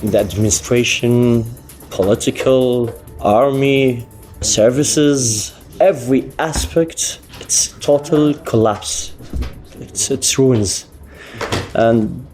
the administration, political, army, services, every aspect, it's total collapse. It's ruins. And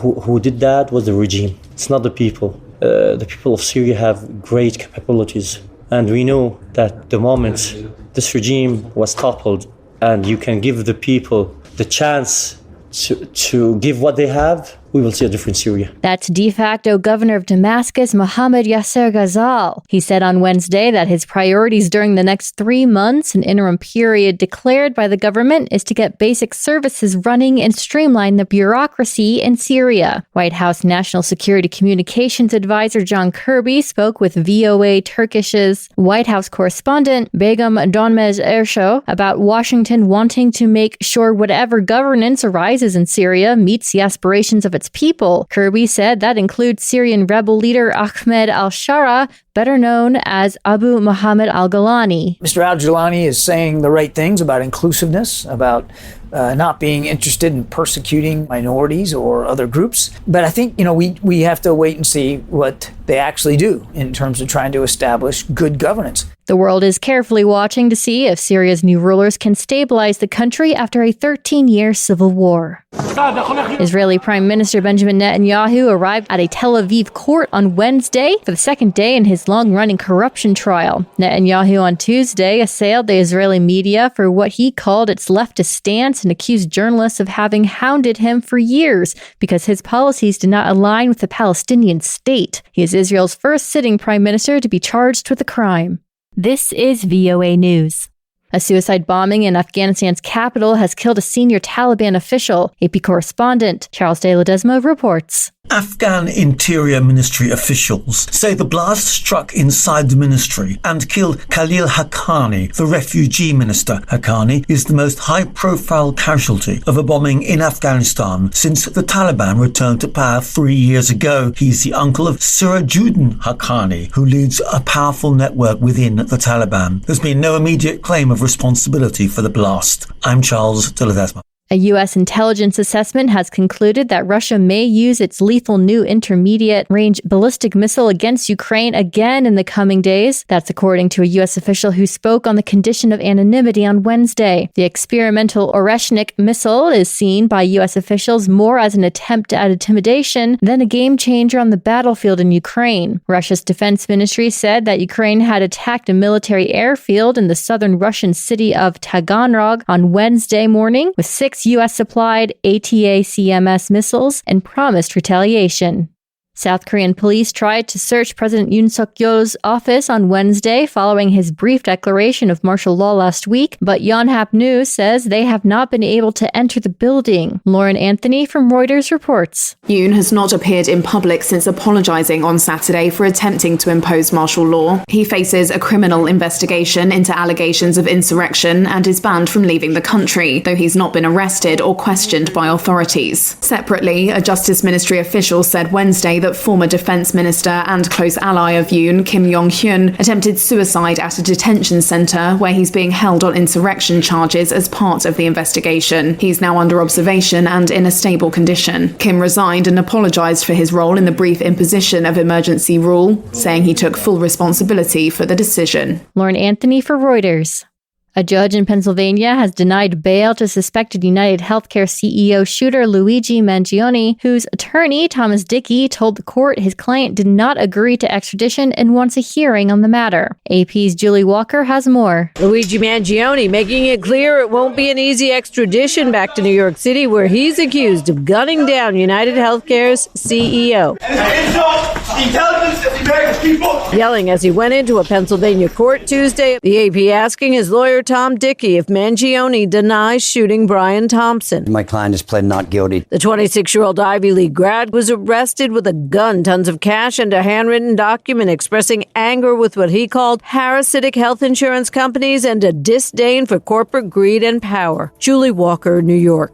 who did that was the regime. It's not the people. The people of Syria have great capabilities. And we know that the moment this regime was toppled and you can give the people the chance to give what they have, we will see a different Syria. That's de facto governor of Damascus, Mohammed Yasser Ghazal. He said on Wednesday that his priorities during the next 3 months, an interim period declared by the government, is to get basic services running and streamline the bureaucracy in Syria. White House National Security Communications Advisor John Kirby spoke with VOA Turkish's White House correspondent Begum Donmez Erşo about Washington wanting to make sure whatever governance arises in Syria meets the aspirations of its people. Kirby said that includes Syrian rebel leader Ahmed al-Shara, better known as Abu Muhammad al-Ghalani. Mr. al-Ghalani is saying the right things about inclusiveness, about not being interested in persecuting minorities or other groups. But I think, we have to wait and see what they actually do in terms of trying to establish good governance. The world is carefully watching to see if Syria's new rulers can stabilize the country after a 13-year civil war. Israeli Prime Minister Benjamin Netanyahu arrived at a Tel Aviv court on Wednesday for the second day in his long-running corruption trial. Netanyahu on Tuesday assailed the Israeli media for what he called its leftist stance and accused journalists of having hounded him for years because his policies did not align with the Palestinian state. He is Israel's first sitting prime minister to be charged with a crime. This is VOA News. A suicide bombing in Afghanistan's capital has killed a senior Taliban official. AP correspondent Charles De Ledesma reports. Afghan Interior Ministry officials say the blast struck inside the ministry and killed Khalil Haqqani, the refugee minister. Haqqani is the most high-profile casualty of a bombing in Afghanistan since the Taliban returned to power 3 years ago. He's the uncle of Sirajuddin Haqqani, who leads a powerful network within the Taliban. There's been no immediate claim of responsibility for the blast. I'm Charles De Ledesma. A U.S. intelligence assessment has concluded that Russia may use its lethal new intermediate-range ballistic missile against Ukraine again in the coming days. That's according to a U.S. official who spoke on the condition of anonymity on Wednesday. The experimental Oreshnik missile is seen by U.S. officials more as an attempt at intimidation than a game-changer on the battlefield in Ukraine. Russia's defense ministry said that Ukraine had attacked a military airfield in the southern Russian city of Taganrog on Wednesday morning with 6 U.S.-supplied ATACMS missiles and promised retaliation. South Korean police tried to search President Yoon Suk-yeol's office on Wednesday following his brief declaration of martial law last week, but Yonhap News says they have not been able to enter the building. Lauren Anthony from Reuters reports. Yoon has not appeared in public since apologizing on Saturday for attempting to impose martial law. He faces a criminal investigation into allegations of insurrection and is banned from leaving the country, though he's not been arrested or questioned by authorities. Separately, a Justice Ministry official said Wednesday that former defense minister and close ally of Yoon, Kim Yong-hyun, attempted suicide at a detention center where he's being held on insurrection charges as part of the investigation. He's now under observation and in a stable condition. Kim resigned and apologized for his role in the brief imposition of emergency rule, saying he took full responsibility for the decision. Lauren Anthony for Reuters. A judge in Pennsylvania has denied bail to suspected United Healthcare CEO shooter Luigi Mangione, whose attorney, Thomas Dickey, told the court his client did not agree to extradition and wants a hearing on the matter. AP's Julie Walker has more. Luigi Mangione making it clear it won't be an easy extradition back to New York City, where he's accused of gunning down United Healthcare's CEO. Yelling as he went into a Pennsylvania court Tuesday, the AP asking his lawyer Tom Dickey if Mangione denies shooting Brian Thompson. My client has pled not guilty. The 26-year-old Ivy League grad was arrested with a gun, tons of cash, and a handwritten document expressing anger with what he called parasitic health insurance companies and a disdain for corporate greed and power. Julie Walker, New York.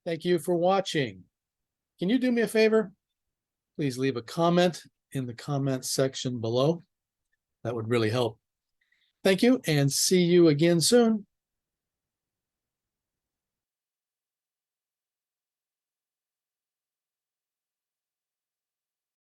Thank you for watching. Can you do me a favor? Please leave a comment in the comment section below. That would really help. Thank you, and see you again soon.